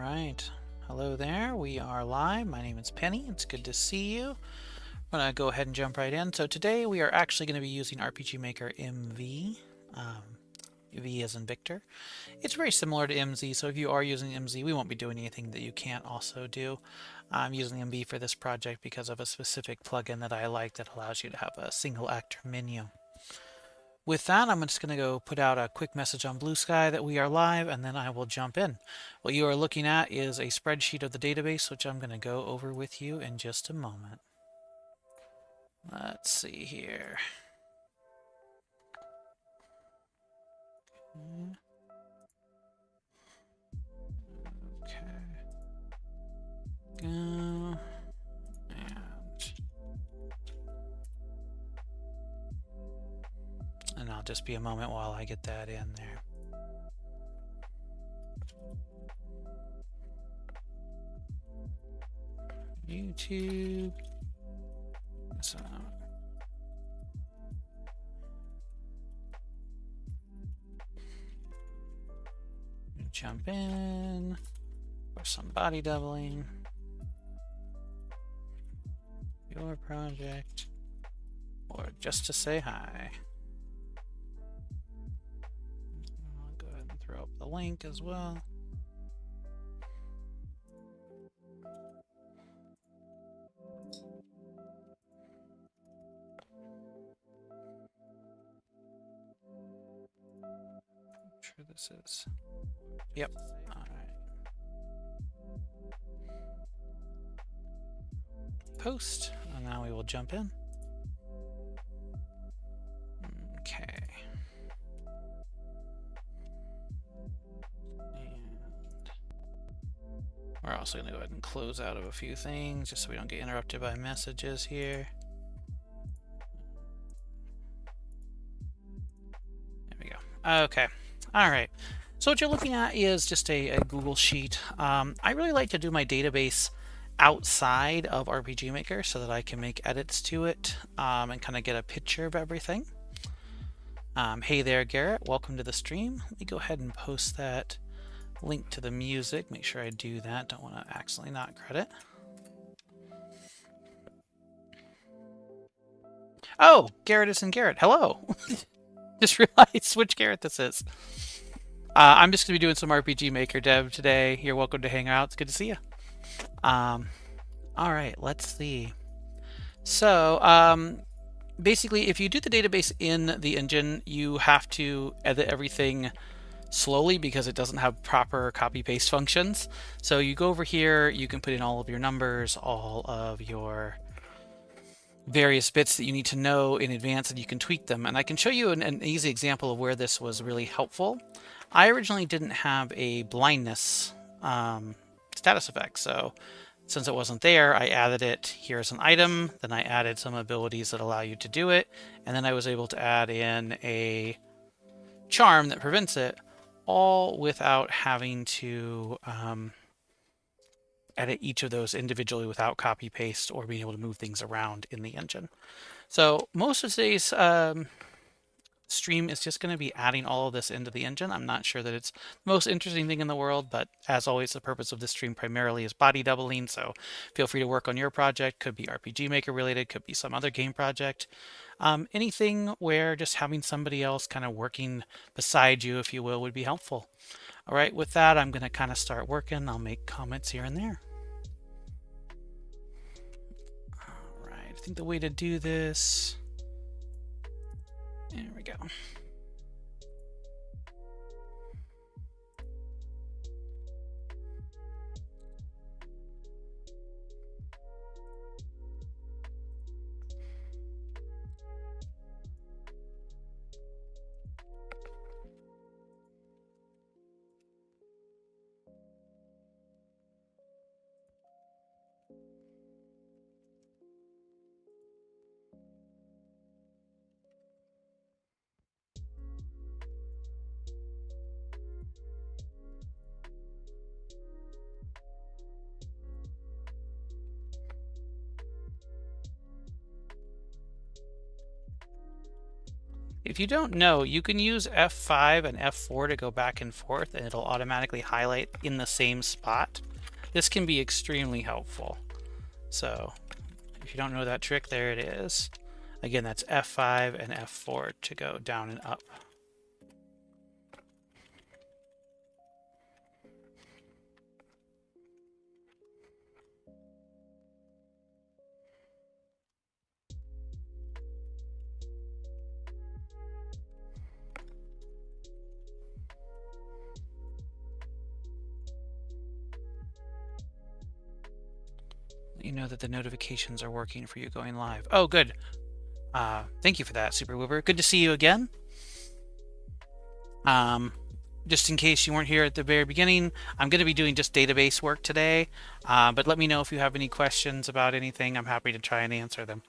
right. Hello there. We are live. My name is Penny. It's good to see you. I'm going to go ahead and jump right in. So today we are actually going to be using RPG Maker MV. V as in Victor. It's very similar to MZ, so if you are using MZ, we won't be doing anything that you can't also do. I'm using MV for this project because of a specific plugin that I like that allows you to have a single actor menu. With that, I'm just going to go put out a quick message on Blue Sky that we are live, and then I will jump in. What you are looking at is a spreadsheet of the database, which I'm going to go over with you in just a moment. Let's see here. Okay. Go. And I'll just be a moment while I get that in there. YouTube. So, jump in for some body doubling. Your project, or just to say hi. I'll go ahead and throw up the link as well. I'm sure this is. Yep. All right. Post, and now we will jump in. Okay. And we're also going to go ahead and close out of a few things just so we don't get interrupted by messages here. There we go. Okay. All right. So what you're looking at is just a Google Sheet. I really like to do my database outside of RPG Maker so that I can make edits to it and kind of get a picture of everything. Hey there, Garrett. Welcome to the stream. Let me go ahead and post that link to the music. Make sure I do that. Don't want to accidentally not credit. Oh, Garrett isn't Garrett. Hello. Just realized which Garrett this is. I'm just going to be doing some RPG Maker dev today. You're welcome to hang out. It's good to see you. All right, let's see. So basically, if you do the database in the engine, you have to edit everything slowly because it doesn't have proper copy paste functions. So you go over here, you can put in all of your numbers, all of your various bits that you need to know in advance, and you can tweak them. And I can show you an easy example of where this was really helpful. I originally didn't have a blindness status effect, so since it wasn't there, I added it here as an item, then I added some abilities that allow you to do it, and then I was able to add in a charm that prevents it, all without having to edit each of those individually without copy paste or being able to move things around in the engine. So most of today's stream is just going to be adding all of this into the engine. I'm not sure that it's the most interesting thing in the world, but as always, the purpose of this stream primarily is body doubling. So feel free to work on your project. Could be RPG Maker related, could be some other game project. Anything where just having somebody else kind of working beside you, if you will, would be helpful. All right, with that, I'm going to kind of start working. I'll make comments here and there. All right, I think the way to do this, there we go. if you don't know, you can use F5 and F4 to go back and forth, and it'll automatically highlight in the same spot. This can be extremely helpful. So if you don't know that trick, there it is. Again, that's F5 and F4 to go down and up. You know that the notifications are working for you going live. Oh, good. Thank you for that, Super Woober. Good to see you again. Just in case you weren't here at the very beginning, I'm going to be doing just database work today, but let me know if you have any questions about anything. I'm happy to try and answer them.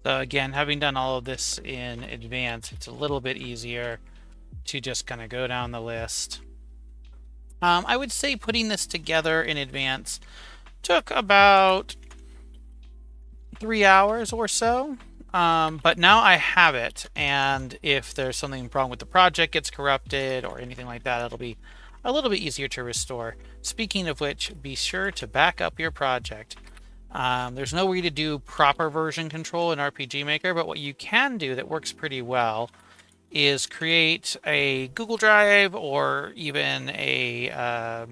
So again, having done all of this in advance, it's a little bit easier to just kind of go down the list. I would say putting this together in advance took about 3 hours or so. But now I have it, and if there's something wrong with the project, gets corrupted or anything like that, it'll be a little bit easier to restore. Speaking of which, be sure to back up your project. There's no way to do proper version control in RPG Maker, but what you can do that works pretty well is create a Google Drive or even a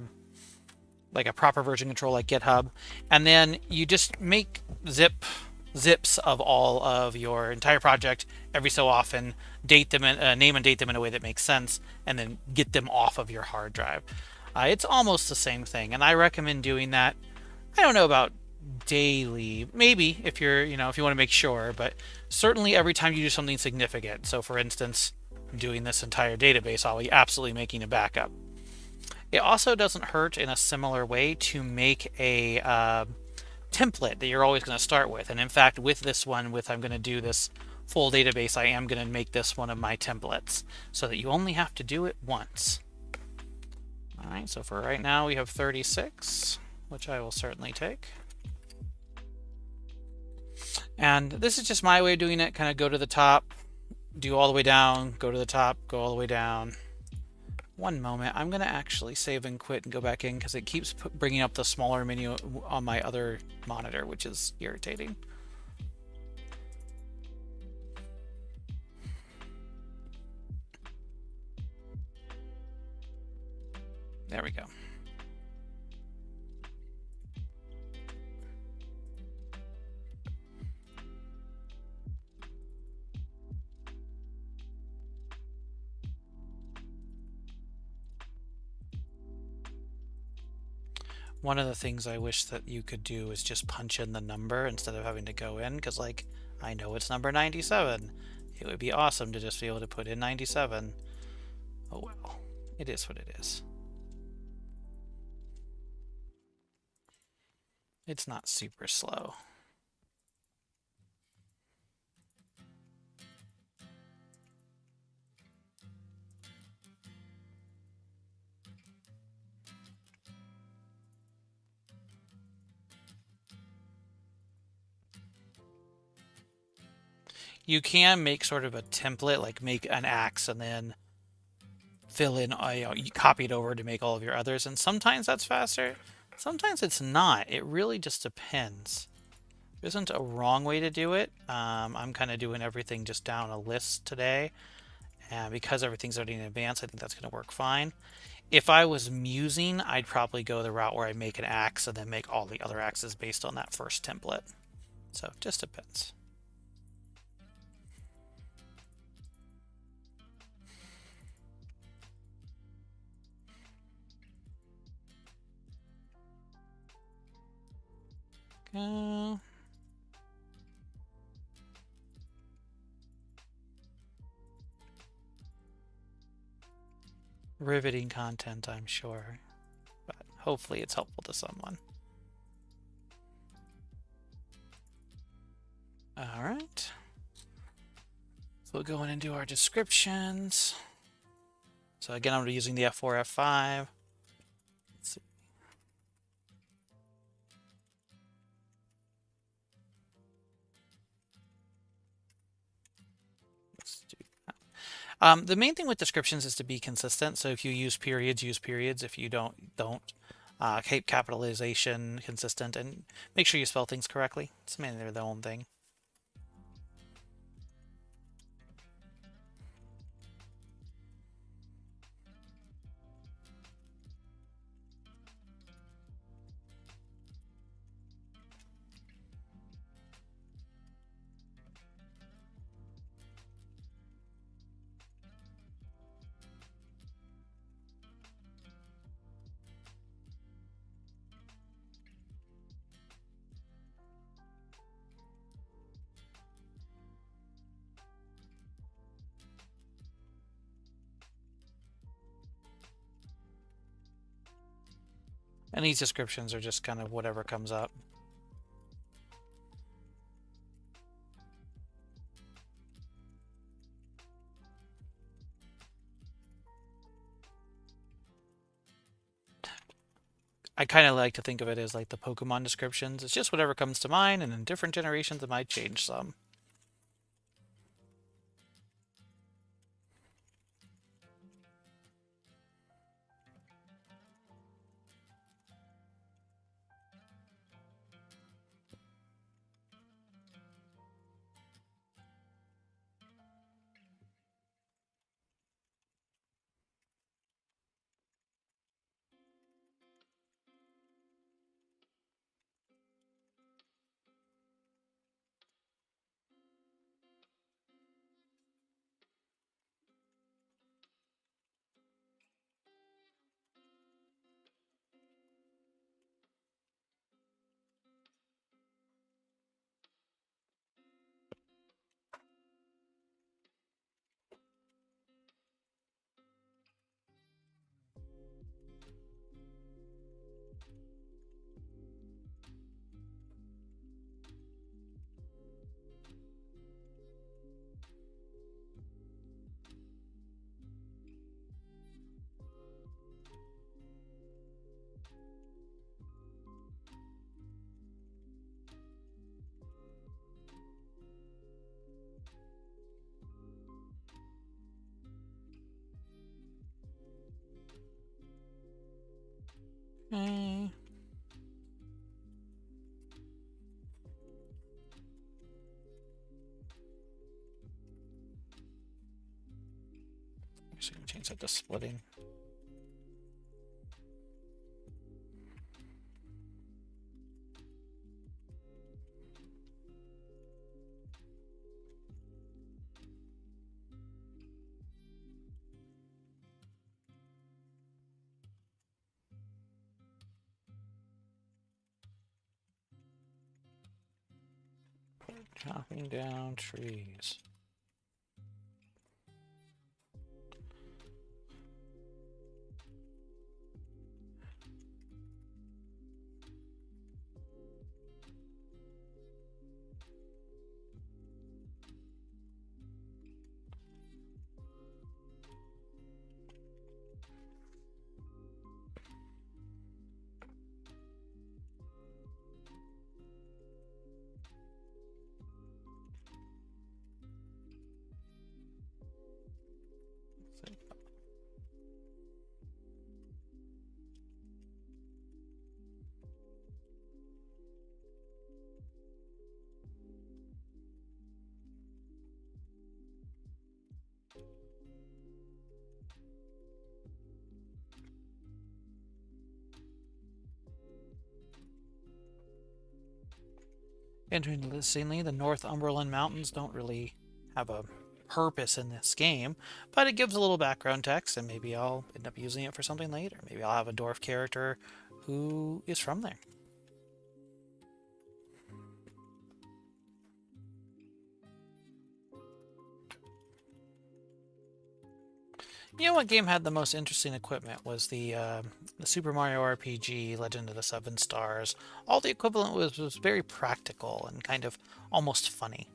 like a proper version control like GitHub, and then you just make zips of all of your entire project every so often, date them, name and date them in a way that makes sense, and then get them off of your hard drive. It's almost the same thing, and I recommend doing that. I don't know about daily, maybe if you're, if you want to make sure, but certainly every time you do something significant. So for instance, doing this entire database, I'll be absolutely making a backup. It also doesn't hurt in a similar way to make a template that you're always going to start with. And in fact, with this one, I'm going to do this full database, I am going to make this one of my templates so that you only have to do it once. All right, so for right now, we have 36, which I will certainly take. And this is just my way of doing it. Kind of go to the top, do all the way down, go to the top, go all the way down. One moment, I'm going to actually save and quit and go back in because it keeps bringing up the smaller menu on my other monitor, which is irritating. There we go. One of the things I wish that you could do is just punch in the number instead of having to go in, because like, I know it's number 97. It would be awesome to just be able to put in 97. Oh well, it is what it is. It's not super slow. You can make sort of a template, like make an axe and then fill in, you copy it over to make all of your others. And sometimes that's faster. Sometimes it's not. It really just depends. There isn't a wrong way to do it. I'm kind of doing everything just down a list today. And because everything's already in advance, I think that's going to work fine. If I was musing, I'd probably go the route where I make an axe and then make all the other axes based on that first template. So it just depends. Riveting content, I'm sure, but hopefully it's helpful to someone. All right. So we'll go in and do our descriptions. So again, I'm using the F4, F5. Let's see. Let's do that. The main thing with descriptions is to be consistent. So if you use periods, use periods. If you don't. Keep capitalization consistent and make sure you spell things correctly. It's mainly the only thing. And these descriptions are just kind of whatever comes up. I kind of like to think of it as like the Pokemon descriptions. It's just whatever comes to mind, and in different generations it might change some. Okay. I'm just going to change that to splitting. Chopping down trees. Interestingly, the Northumberland Mountains don't really have a purpose in this game, but it gives a little background text, and maybe I'll end up using it for something later. Maybe I'll have a dwarf character who is from there. You know what game had the most interesting equipment was the Super Mario RPG Legend of the Seven Stars. All the equivalent was very practical and kind of almost funny.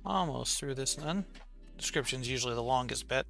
Almost through this then. Description's usually the longest bit.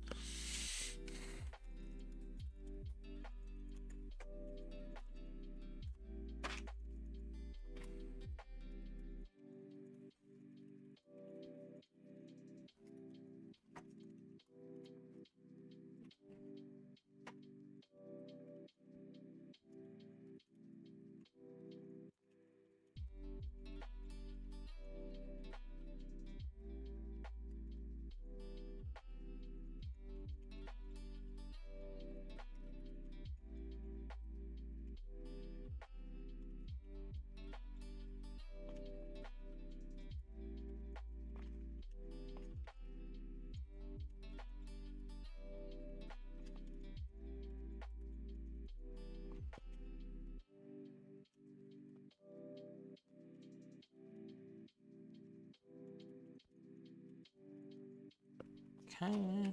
Okay.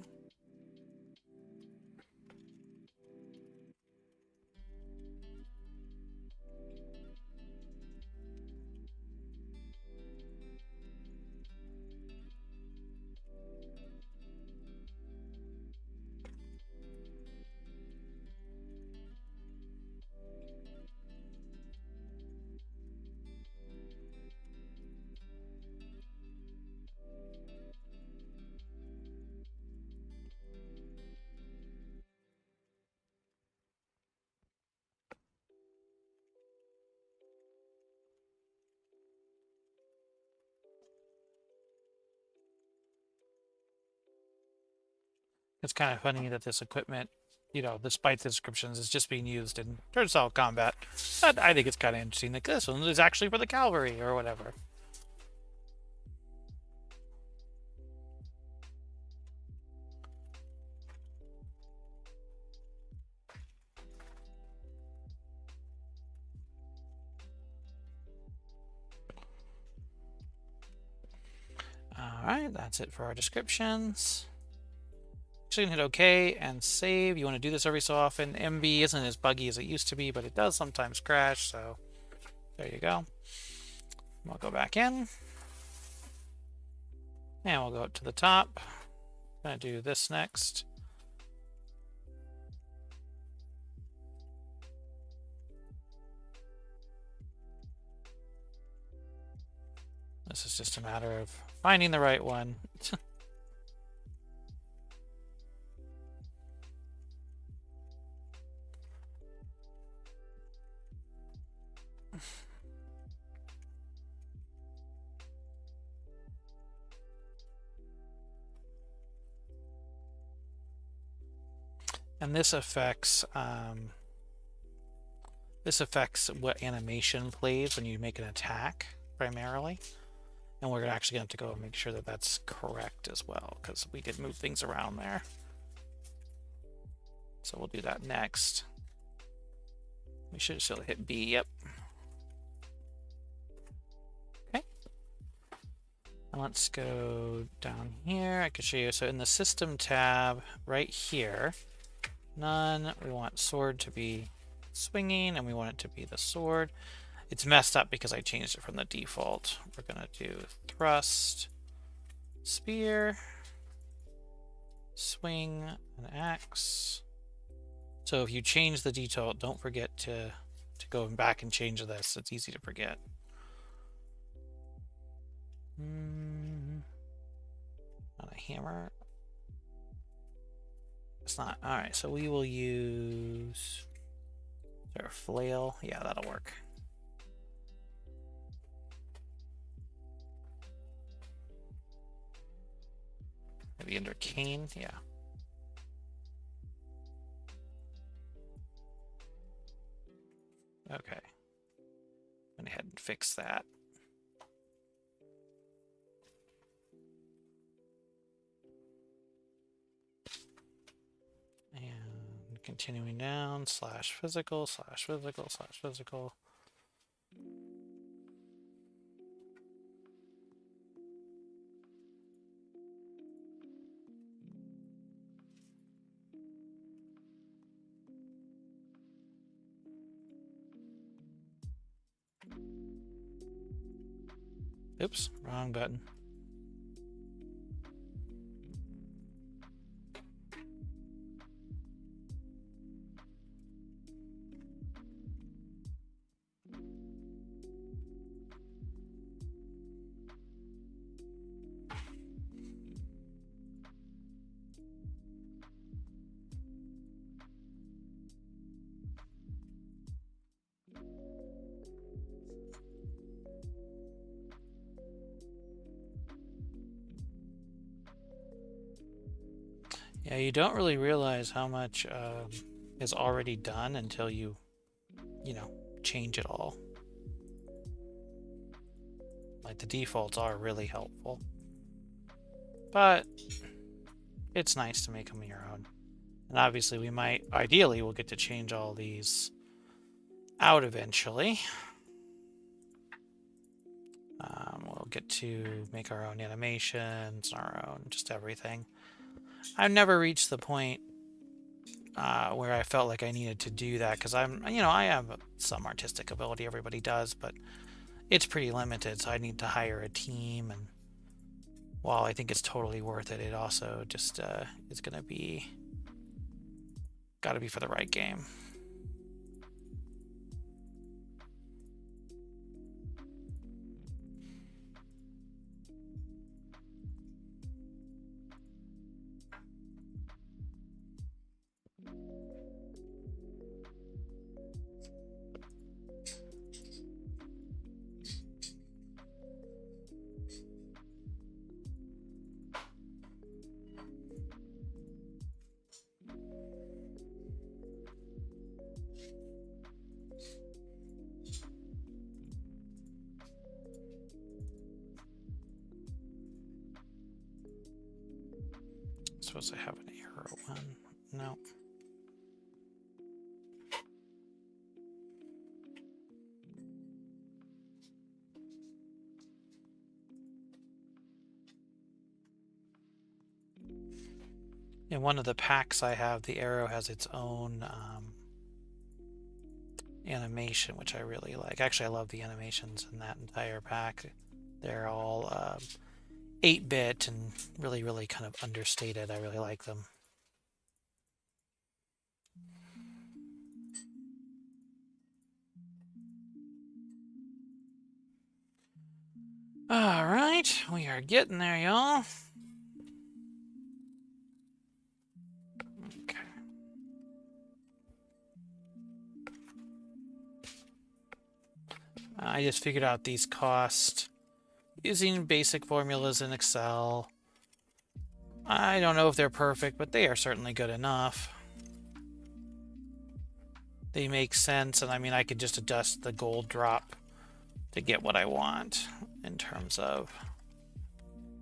It's kind of funny that this equipment, despite the descriptions, is just being used in turnstile combat. But I think it's kind of interesting that this one is actually for the cavalry or whatever. Alright, that's it for our descriptions. Actually, hit OK and save. You want to do this every so often. MB isn't as buggy as it used to be, but it does sometimes crash, so there you go. We'll go back in. And we'll go up to the top. I'm going to do this next. This is just a matter of finding the right one. And this affects what animation plays when you make an attack primarily. And we're actually going to have to go and make sure that that's correct as well, because we did move things around there. So we'll do that next. We should still hit B, yep. Okay. And let's go down here. I can show you. So in the System tab right here, none, we want sword to be swinging, and we want it to be the sword. It's messed up because I changed it from the default. We're going to do thrust, spear, swing, and axe. So if you change the default, don't forget to go back and change this. It's easy to forget. Not a hammer. It's not. All right, so we will use... Is there a flail? Yeah, that'll work. Maybe under cane, yeah. Okay. Went ahead and fix that. And continuing down, /physical, /physical, /physical. Oops, wrong button. Yeah, you don't really realize how much is already done until you know, change it all. Like the defaults are really helpful, but it's nice to make them your own. And obviously we might, ideally, we'll get to change all these out eventually. We'll get to make our own animations, our own just everything. I've never reached the point where I felt like I needed to do that, because I'm, you know, I have some artistic ability, everybody does, but it's pretty limited, so I need to hire a team. And while I think it's totally worth it, it also just is going to be, got to be for the right game. Suppose I have an arrow one. No. In one of the packs I have, the arrow has its own animation, which I really like. Actually, I love the animations in that entire pack. They're all 8-bit and really, really kind of understated. I really like them. All right, we are getting there, y'all. Okay. I just figured out these costs using basic formulas in Excel. I don't know if they're perfect, but they are certainly good enough. they make sense, and I mean, I could just adjust the gold drop to get what I want in terms of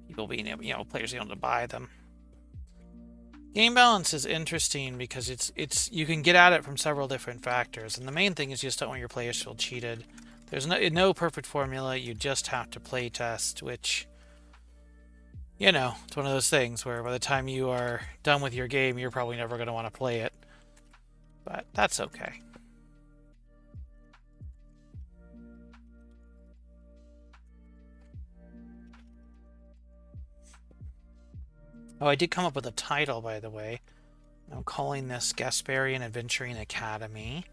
people being able, players being able to buy them. Game balance is interesting because it's you can get at it from several different factors, and the main thing is you just don't want your players to feel cheated. There's no perfect formula. You just have to play test, which, it's one of those things where by the time you are done with your game, you're probably never going to want to play it. But that's okay. Oh, I did come up with a title, by the way. I'm calling this Gasparian Adventuring Academy.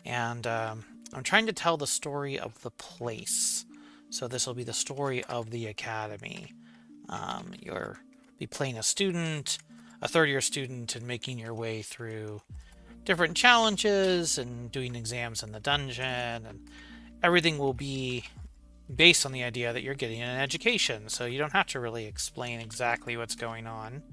And I'm trying to tell the story of the place. So this will be the story of the academy. You'll be playing a student, a third-year student, and making your way through different challenges and doing exams in the dungeon. And everything will be based on the idea that you're getting an education. So you don't have to really explain exactly what's going on.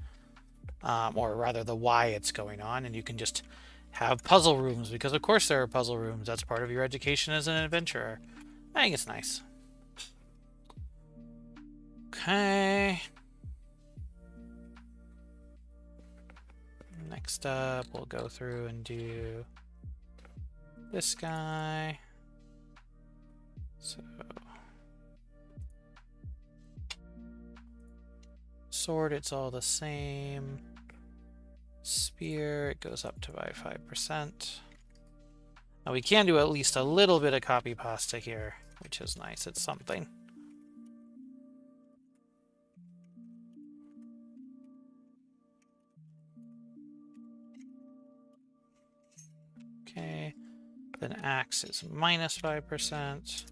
Or rather the why it's going on. And you can just have puzzle rooms, because of course there are puzzle rooms. That's part of your education as an adventurer. I think it's nice. Okay. Next up, we'll go through and do this guy. So sword, it's all the same. Spear, it goes up to by 5%. Now we can do at least a little bit of copy pasta here, which is nice. It's something. Okay, then axe is minus 5%.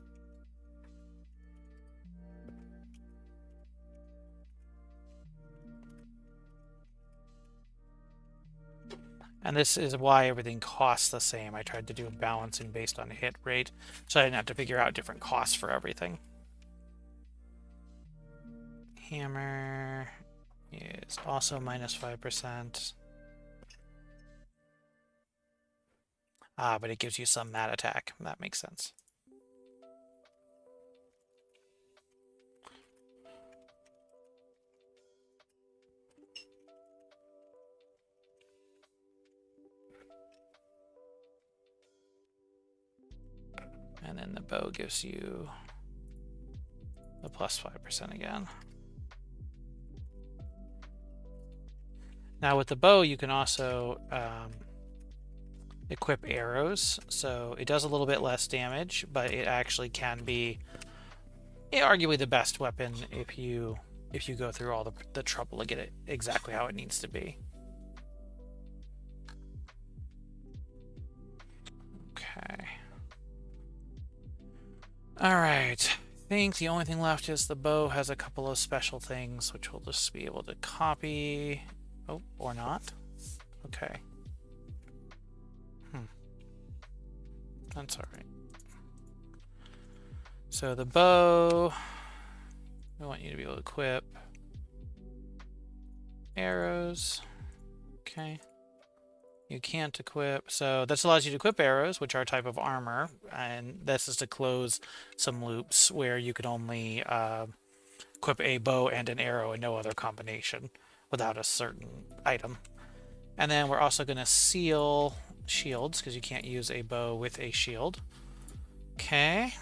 And this is why everything costs the same. I tried to do a balancing based on hit rate, so I didn't have to figure out different costs for everything. Hammer is also minus 5%. But it gives you some mat attack. That makes sense. And then the bow gives you the plus 5% again. Now with the bow, you can also equip arrows. So it does a little bit less damage, but it actually can be arguably the best weapon if you go through all the trouble to get it exactly how it needs to be. Okay. Alright, I think the only thing left is the bow has a couple of special things, which we'll just be able to copy. Oh, or not. Okay. That's alright. So the bow, we want you to be able to equip arrows. Okay. You can't equip, so this allows you to equip arrows, which are a type of armor, and this is to close some loops where you could only equip a bow and an arrow and no other combination without a certain item. And then we're also going to seal shields, because you can't use a bow with a shield. Okay.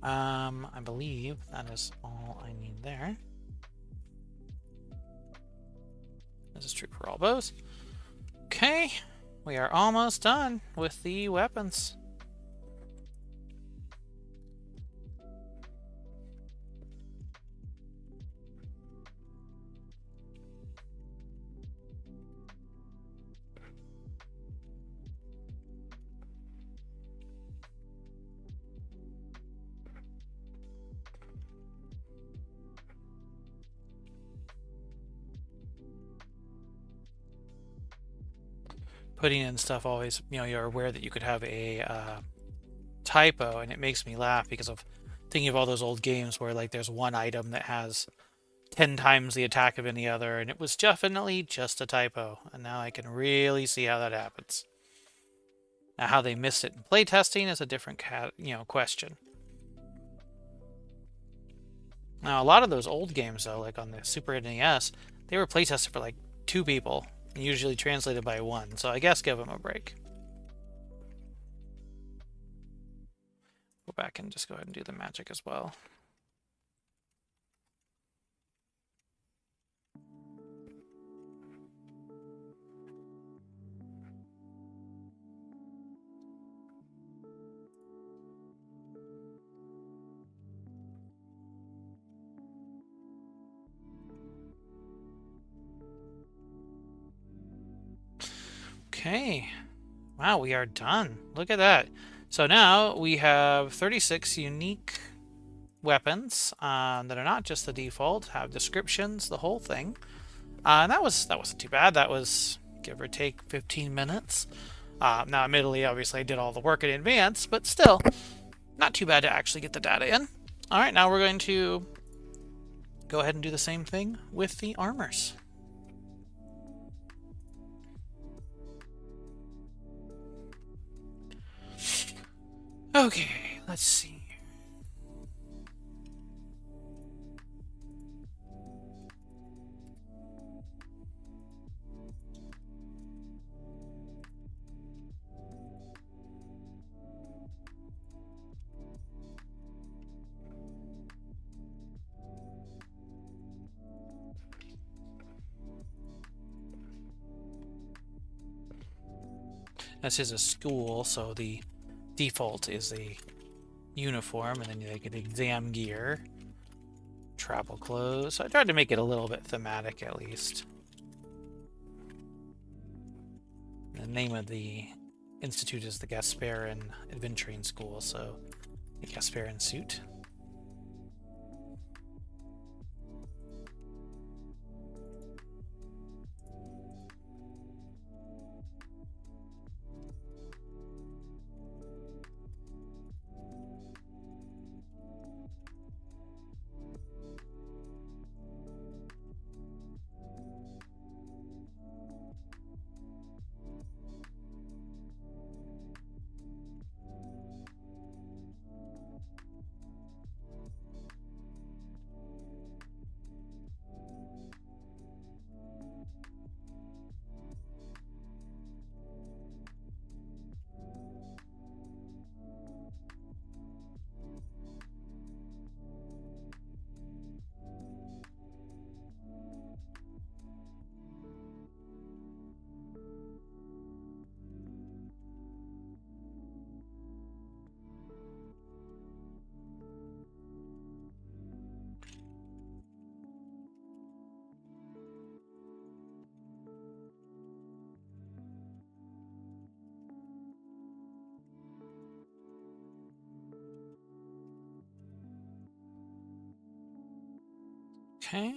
I believe that is all I need there. This is true for all bows. Okay, we are almost done with the weapons. Putting in stuff always, you're aware that you could have a typo, and it makes me laugh because of thinking of all those old games where like there's one item that has 10 times the attack of any other, and it was definitely just a typo, and now I can really see how that happens. Now, how they missed it in playtesting is a different question. Now, a lot of those old games, though, like on the Super NES, they were playtested for like 2 people, and usually translated by 1. So I guess give them a break. Go back and just go ahead and do the magic as well. Okay. Wow, we are done. Look at that. So now we have 36 unique weapons that are not just the default, have descriptions, the whole thing. And that wasn't too bad. That was give or take 15 minutes. Now, admittedly, obviously, I did all the work in advance, but still, not too bad to actually get the data in. All right, now we're going to go ahead and do the same thing with the armors. Okay, let's see. This is a school, so the default is a uniform, and then you get exam gear, travel clothes. So I tried to make it a little bit thematic, at least. The name of the institute is the Gasperin Adventuring School, so the Gasperin suit. Okay.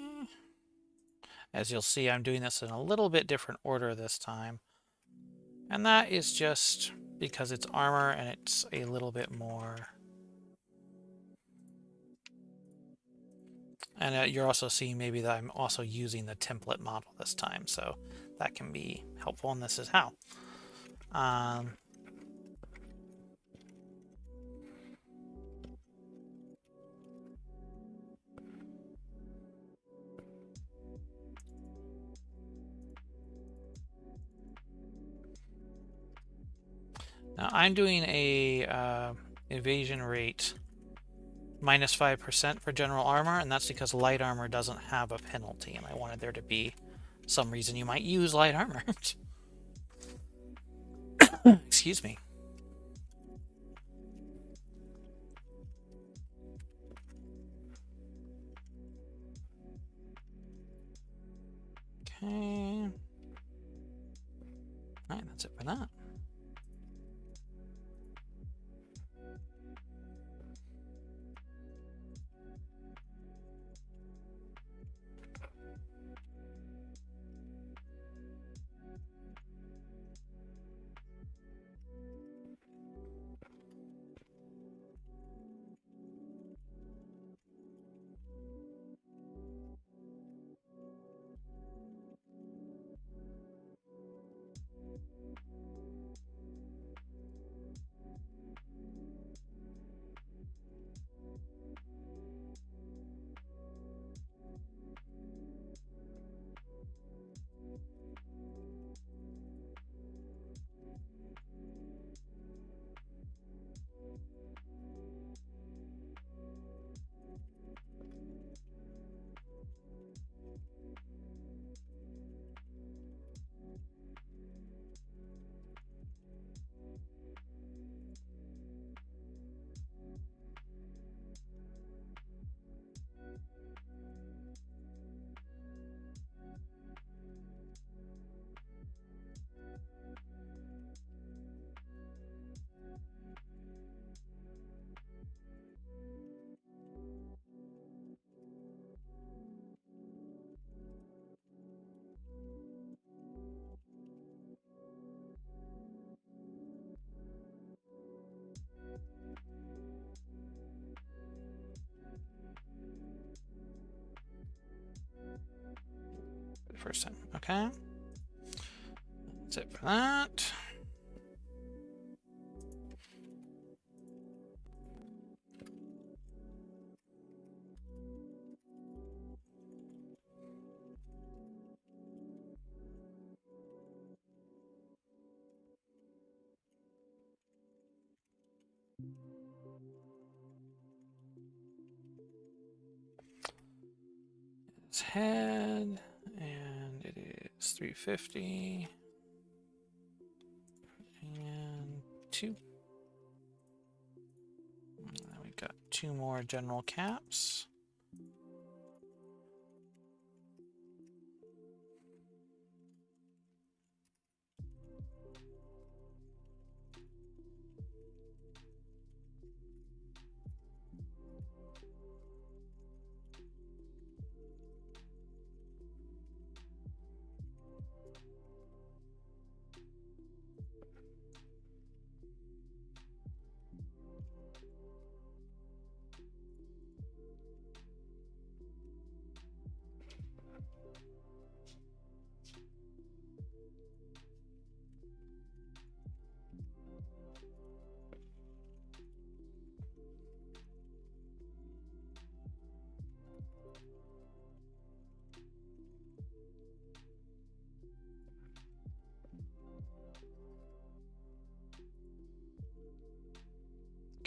As you'll see, I'm doing this in a little bit different order this time. And that is just because it's armor and it's a little bit more. And you're also seeing maybe that I'm also using the template model this time, so that can be helpful, and this is how. Now I'm doing a evasion rate minus 5% for general armor, and that's because light armor doesn't have a penalty, and I wanted there to be some reason you might use light armor. Excuse me. Okay. Alright, that's it for that. person. Okay. That's it for that. His head, and it is 350 and 2. And then we got 2 more general caps.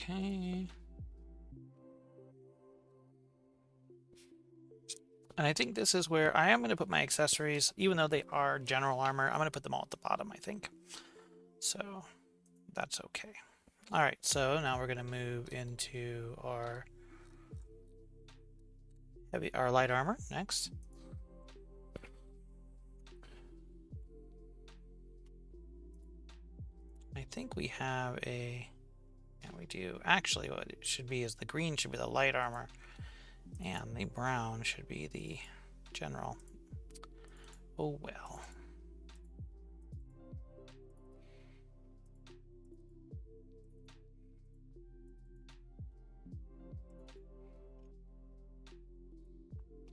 Okay. And I think this is where I am going to put my accessories, even though they are general armor. I'm going to put them all at the bottom, I think. So that's okay. All right, so now we're going to move into our light armor next. I think we have a, yeah, we do. Actually, what it should be is the green should be the light armor, and the brown should be the general. Oh well.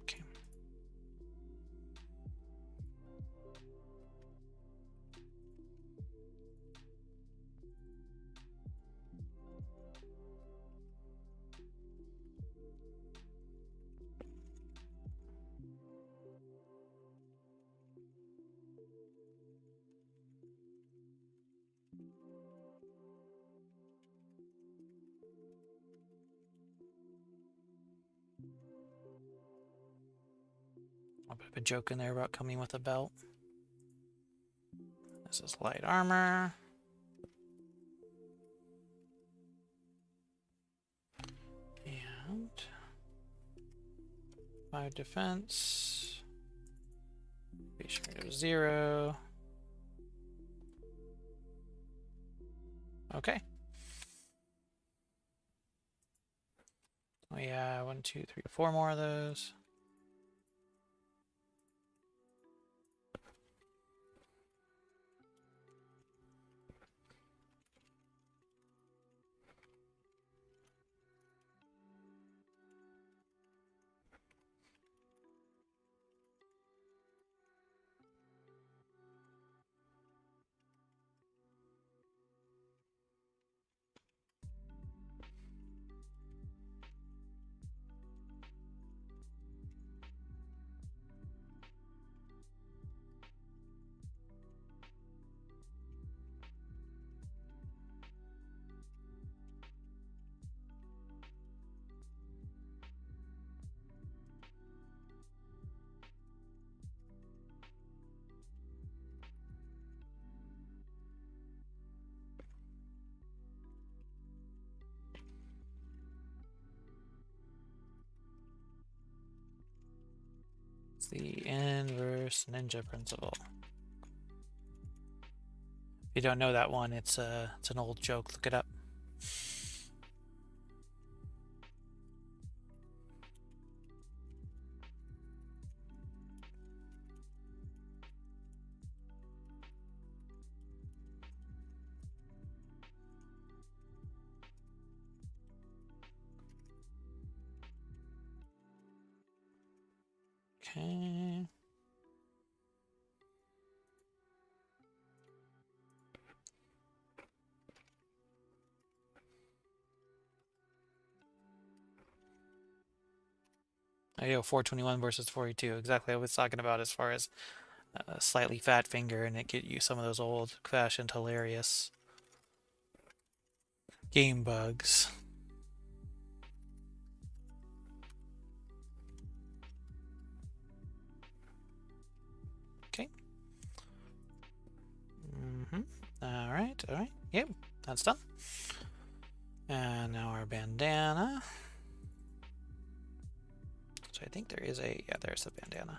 Okay. A bit of a joke in there about coming with a belt. This is light armor. And 5 defense. Base rate of 0. Okay. We have 1, 2, 3, 4 more of those. It's the inverse ninja principle. If you don't know that one, it's an old joke. Look it up. Okay. There you go, 421 versus 42. Exactly what I was talking about as far as a slightly fat finger, and it get you some of those old-fashioned hilarious game bugs. Okay. All right. Yep, that's done. And now our bandana. So I think there is there's the bandana.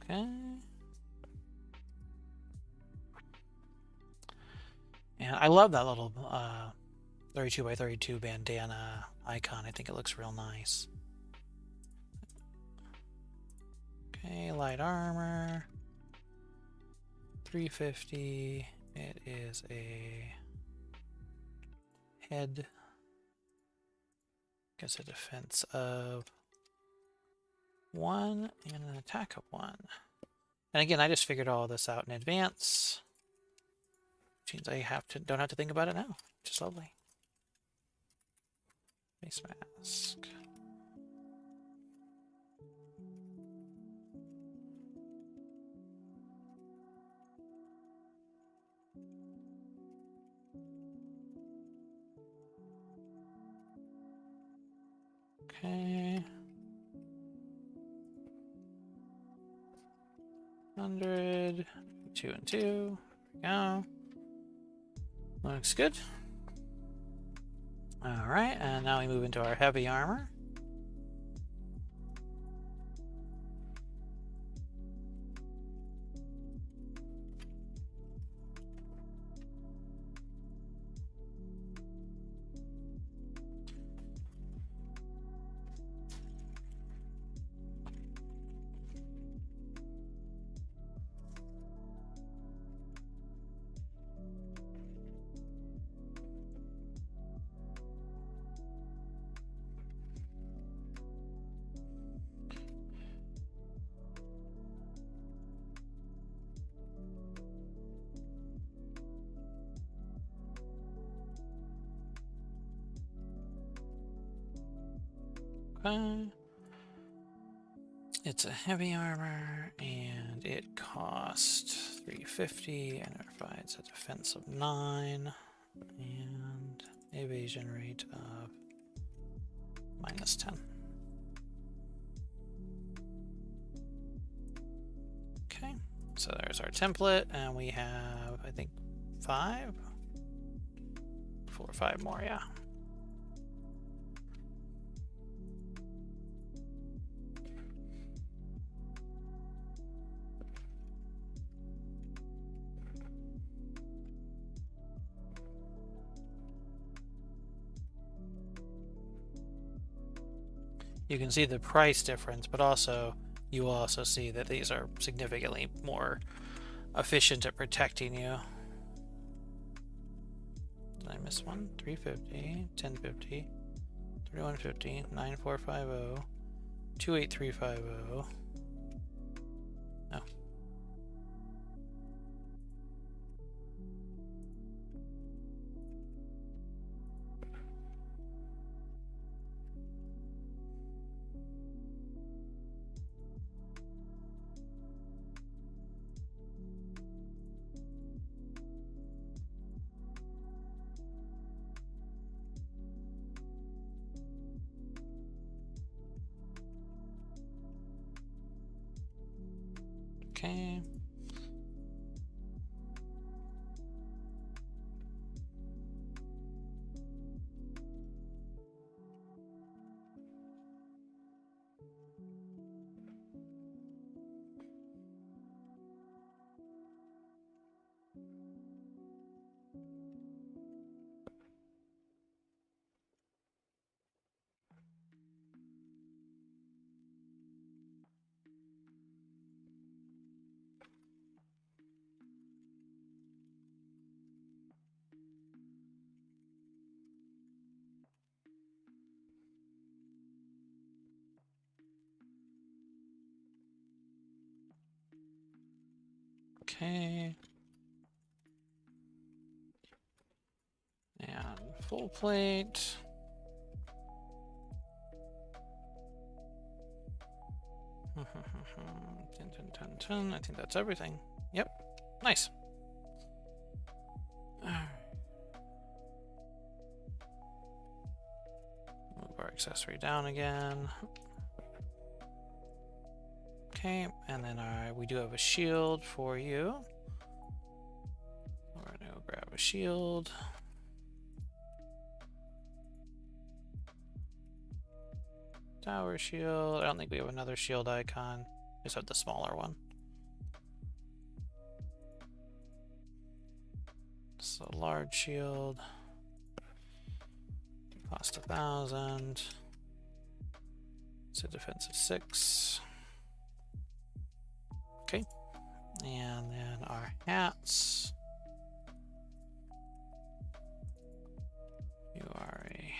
Okay. And I love that little 32 by 32 bandana icon. I think it looks real nice. Okay, light armor. 350. It is a head. Gets a defense of 1 and an attack of 1. And again, I just figured all this out in advance. Which means I don't have to think about it now. Which is lovely. Face mask. Okay. 100. 2 and 2. There we go. Looks good. Alright, and now we move into our heavy armor. Okay. It's a heavy armor, and it costs 350, and it provides a defense of 9, and evasion rate of -10. Okay, so there's our template, and we have, I think, 4 or 5 more, yeah. You can see the price difference, but also you will also see that these are significantly more efficient at protecting you. Did I miss one? 350, 1050, 3150, 9450, 28350. No. Okay. Okay. And full plate. I think that's everything. Yep. Nice. Move our accessory down again. Okay, and then we do have a shield for you. We're gonna go grab a shield. Tower shield. I don't think we have another shield icon. We just have the smaller one. So large shield. Cost 1,000. It's a defense of 6. Okay. And then our hats. You are a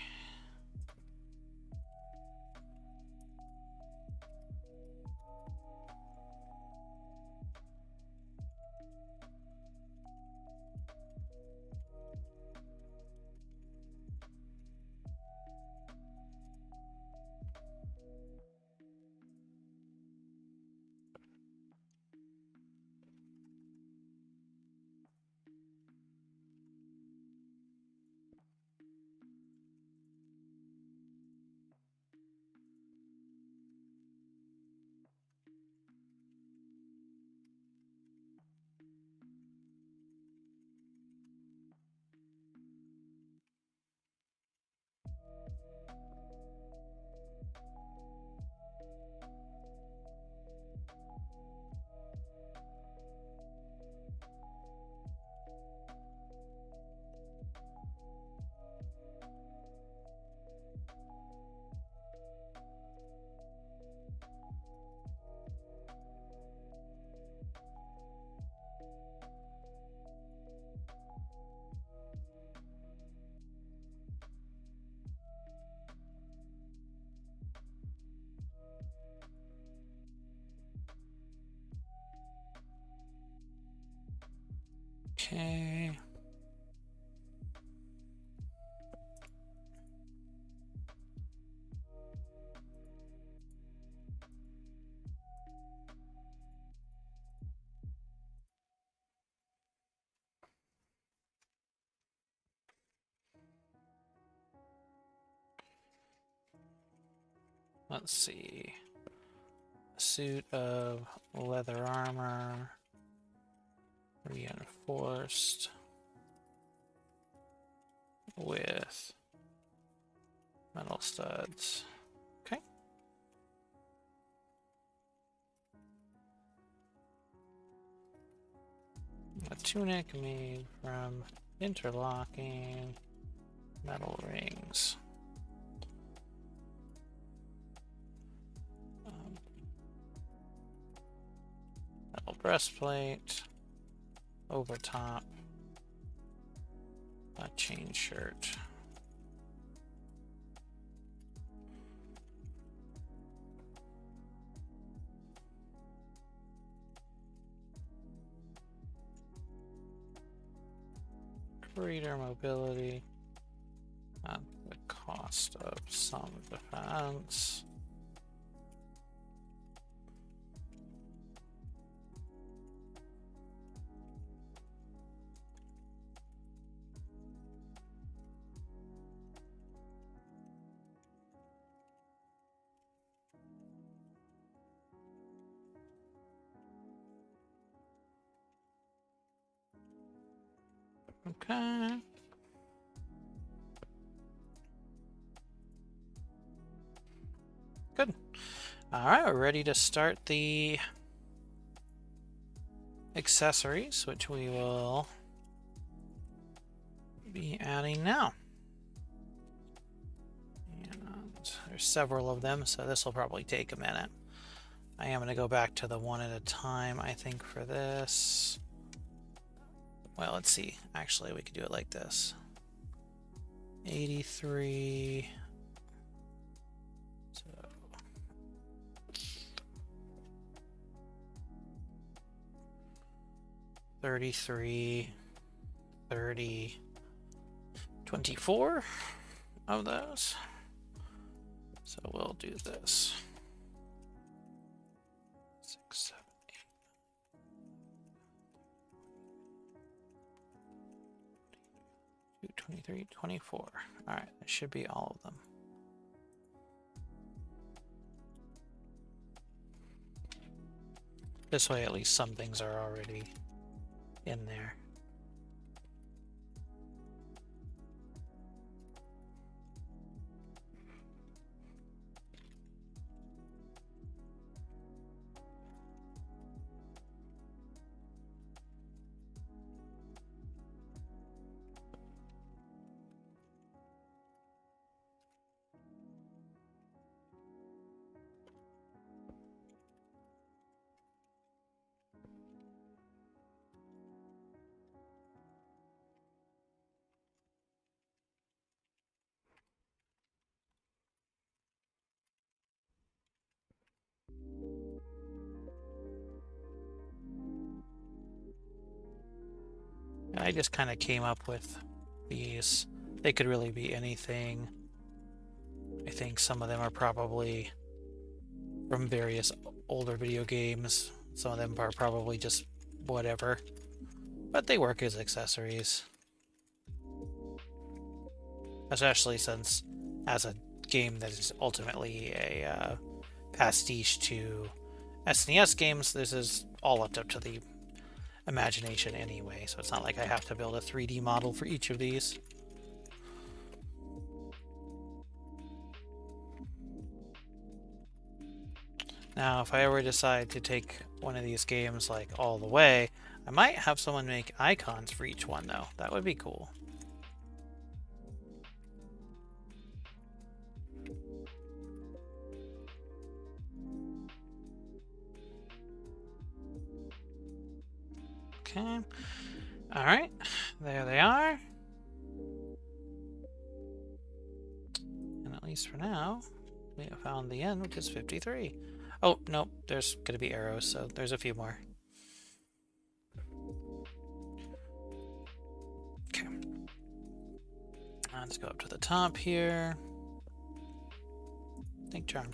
okay. Let's see. A suit of leather armor, reinforced with metal studs. Okay. A tunic made from interlocking metal rings. Metal breastplate over top. A chain shirt. Greater mobility at the cost of some defense. Okay. Good. All right, we're ready to start the accessories, which we will be adding now. And there's several of them, so this will probably take a minute. I am going to go back to the one at a time, I think, for this. Well, let's see. Actually, we could do it like this. 83. So 33, 30, 24 of those. So we'll do this. 6, 7, 8, 23, 24. All right, that should be all of them. This way, at least some things are already in there. I just kind of came up with these. They could really be anything. I think some of them are probably from various older video games. Some of them are probably just whatever. But they work as accessories. Especially since, as a game that is ultimately a pastiche to SNES games, this is all left up to the imagination anyway, so it's not like I have to build a 3D model for each of these. Now, if I ever decide to take one of these games like all the way, I might have someone make icons for each one though. That would be cool. Okay. All right. There they are. And at least for now, we have found the end, which is 53. Oh, nope. There's going to be arrows, so there's a few more. Okay. Let's go up to the top here. Think charm.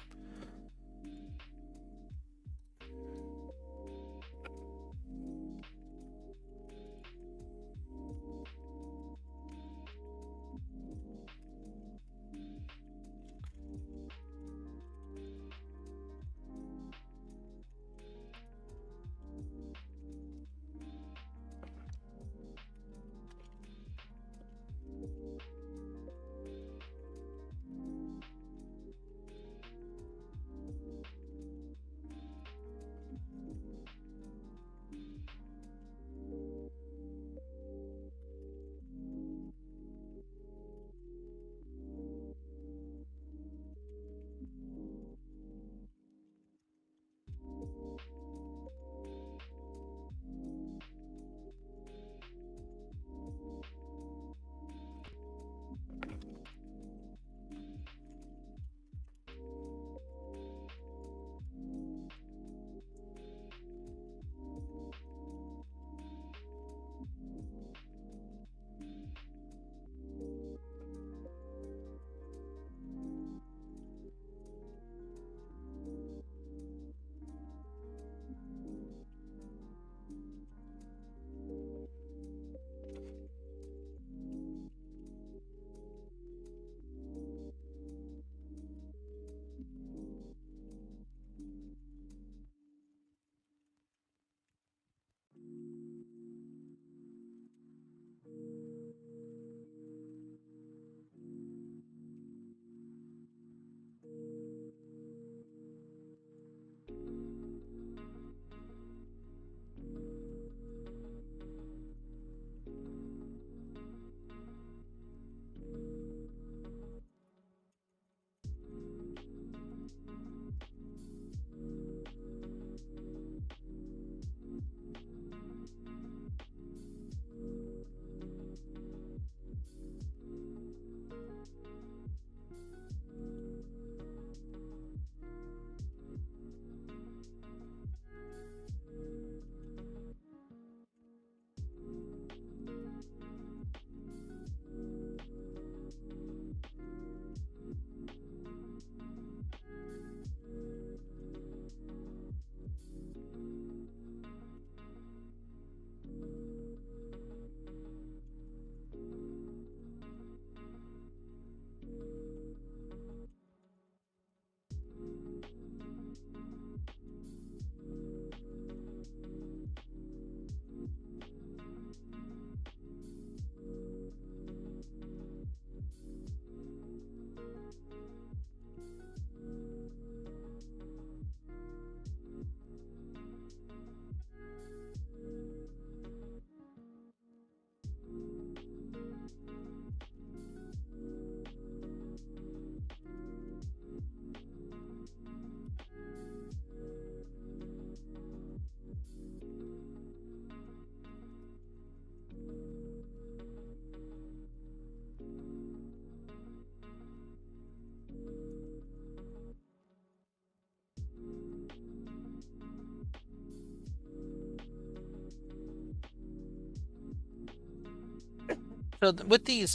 So with these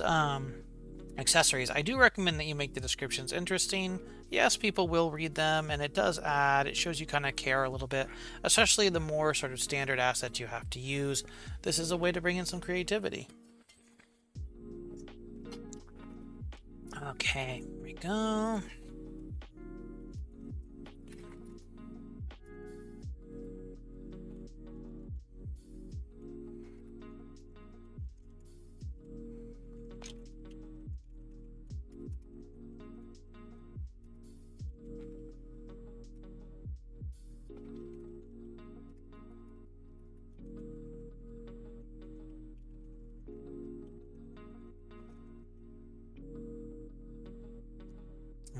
accessories, I do recommend that you make the descriptions interesting. Yes, people will read them, and it does add, it shows you kind of care a little bit, especially the more sort of standard assets you have to use. This is a way to bring in some creativity. Okay, here we go.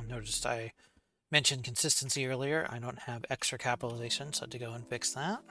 Noticed I mentioned consistency earlier. I don't have extra capitalization, so I had to go and fix that.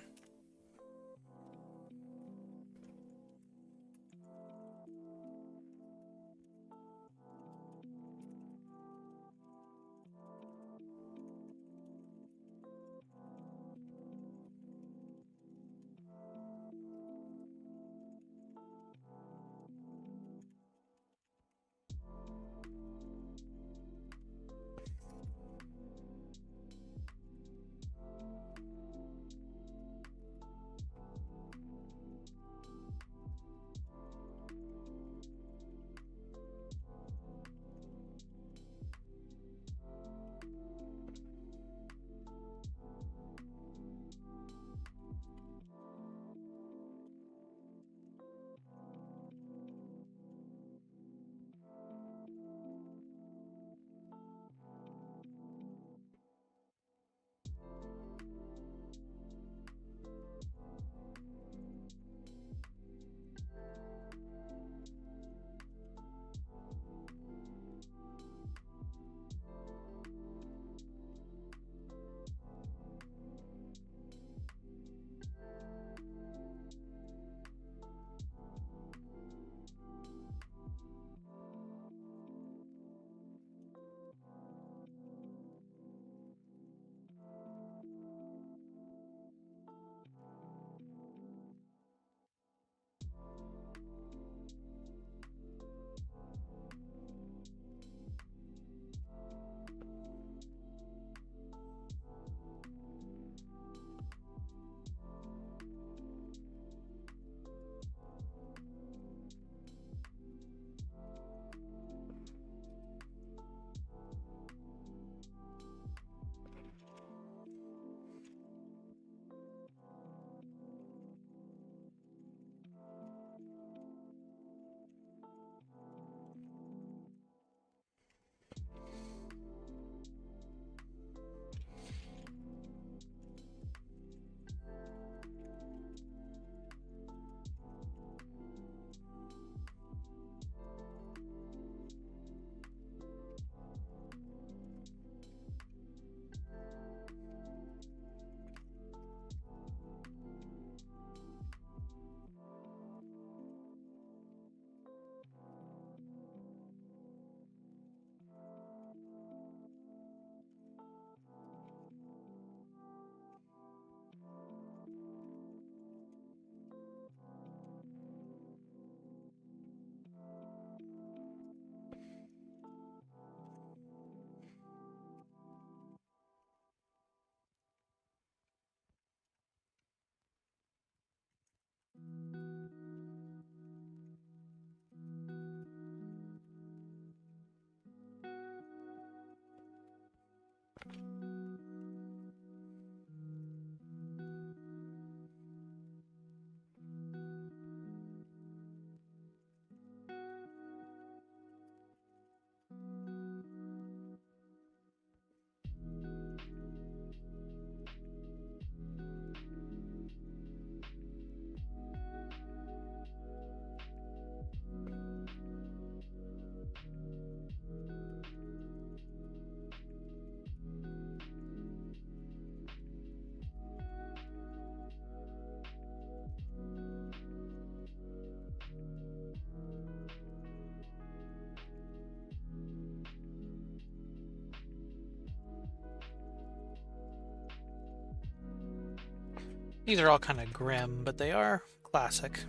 These are all kind of grim, but they are classic.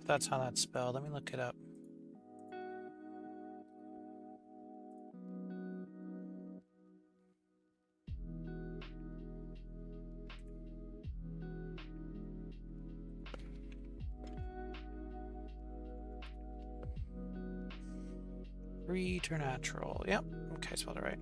if that's how that's spelled. Let me look it up. Preternatural. Yep. Okay, spelled it right.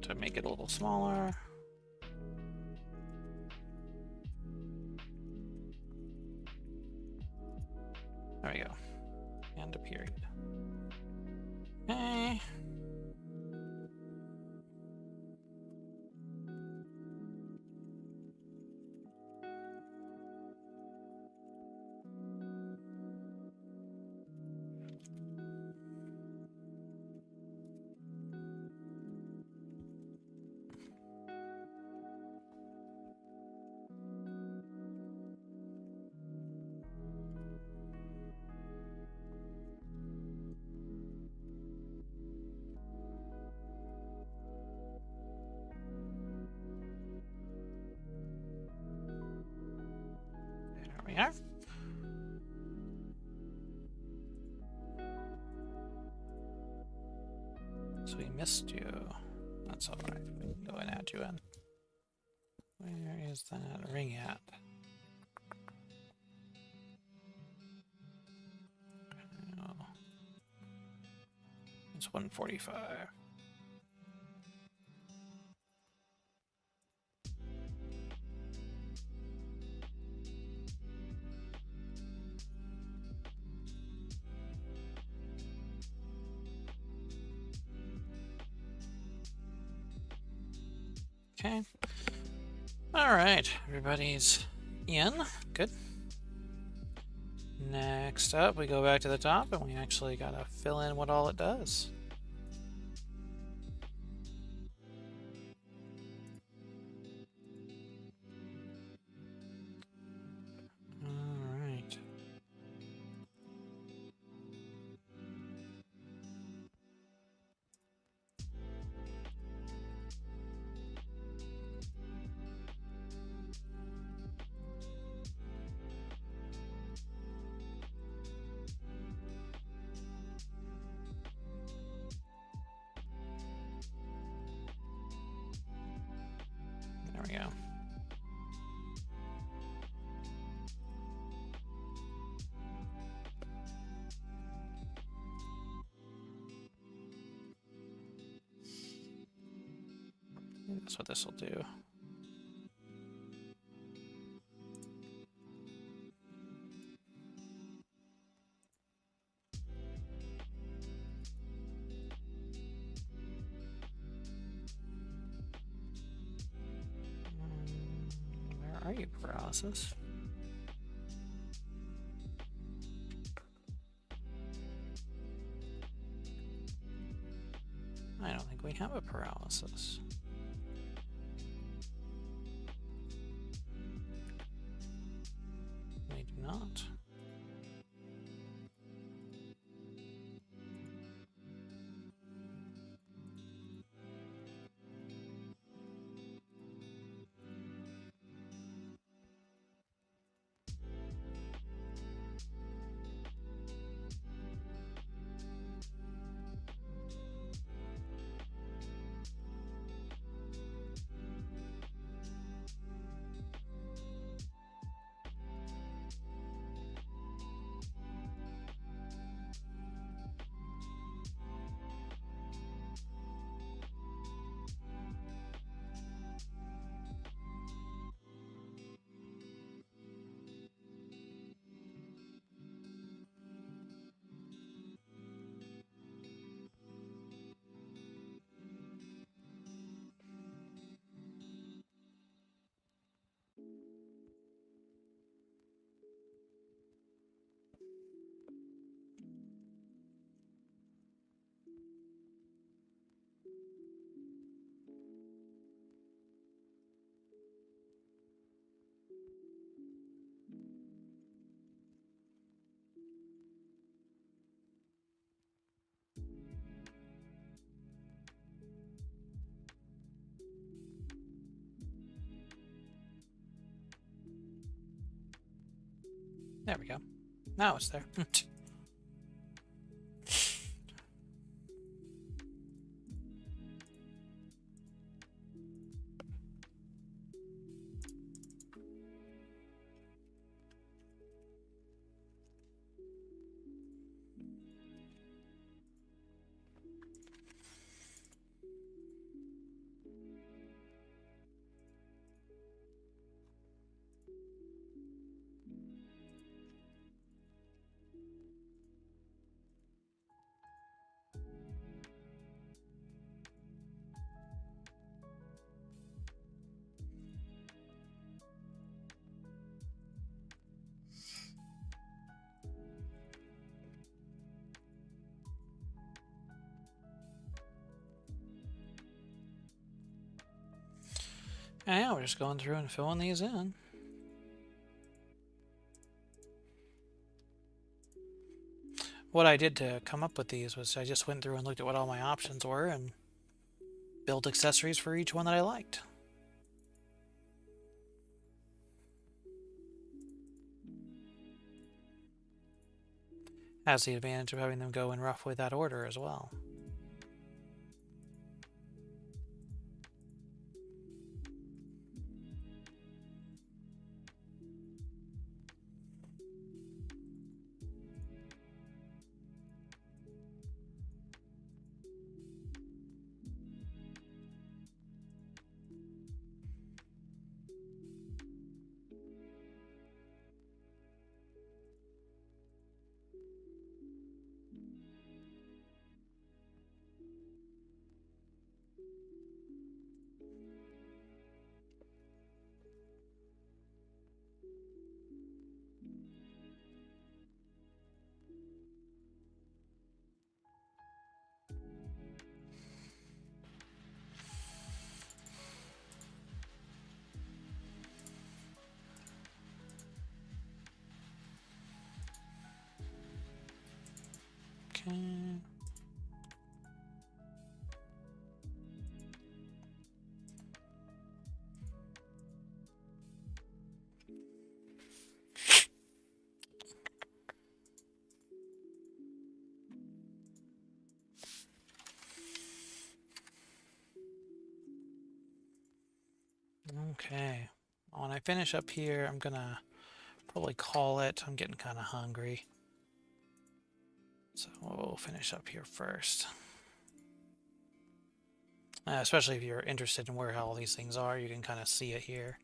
To make it a little smaller. There we go. And a period. Okay. There we are. So we missed you. That's all right. We can go and add you in. Where is that ring at? Oh. It's 145. Okay. All right, everybody's in. Good. Next up, we go back to the top and we actually gotta fill in what all it does. All right. There we go. That's what this will do. Where are you, paralysis? I don't think we have a paralysis. We do not. There we go. Now it's there. And yeah, we're just going through and filling these in. What I did to come up with these was I just went through and looked at what all my options were and built accessories for each one that I liked. Has the advantage of having them go in roughly that order as well. Okay. Okay. When I finish up here, I'm gonna probably call it. I'm getting kind of hungry. So we'll finish up here first. Especially if you're interested in where all these things are, you can kind of see it here.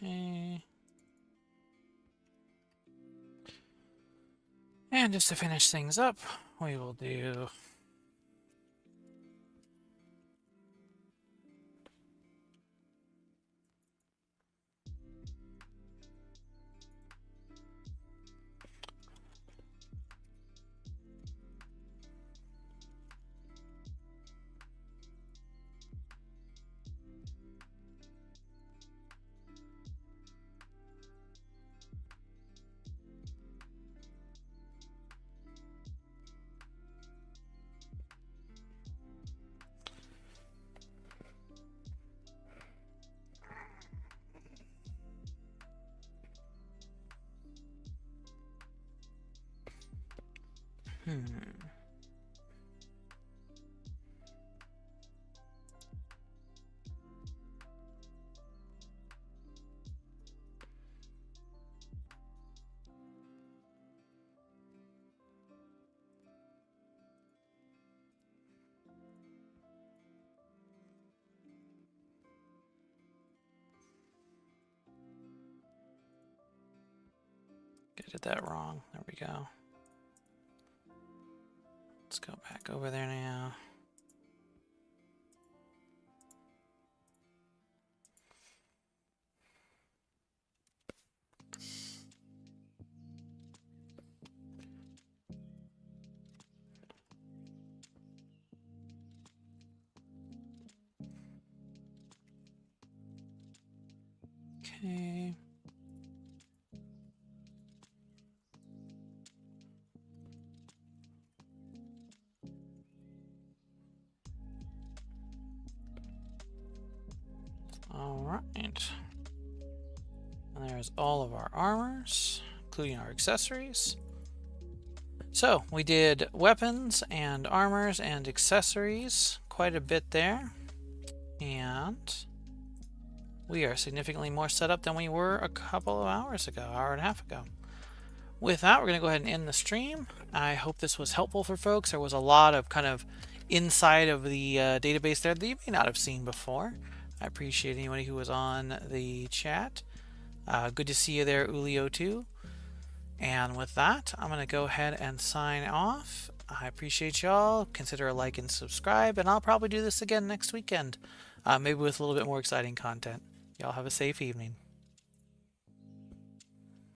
Okay. And just to finish things up, we will do did that wrong. There we go. Let's go back over there now. Okay. All right. And there's all of our armors, including our accessories. So we did weapons and armors and accessories, quite a bit there. And we are significantly more set up than we were a couple of hours ago, hour and a half ago. With that, we're going to go ahead and end the stream. I hope this was helpful for folks. There was a lot of kind of inside of the database there that you may not have seen before. I appreciate anybody who was on the chat. Good to see you there, Ulio2. And with that, I'm going to go ahead and sign off. I appreciate y'all. Consider a like and subscribe, and I'll probably do this again next weekend, maybe with a little bit more exciting content. Y'all have a safe evening.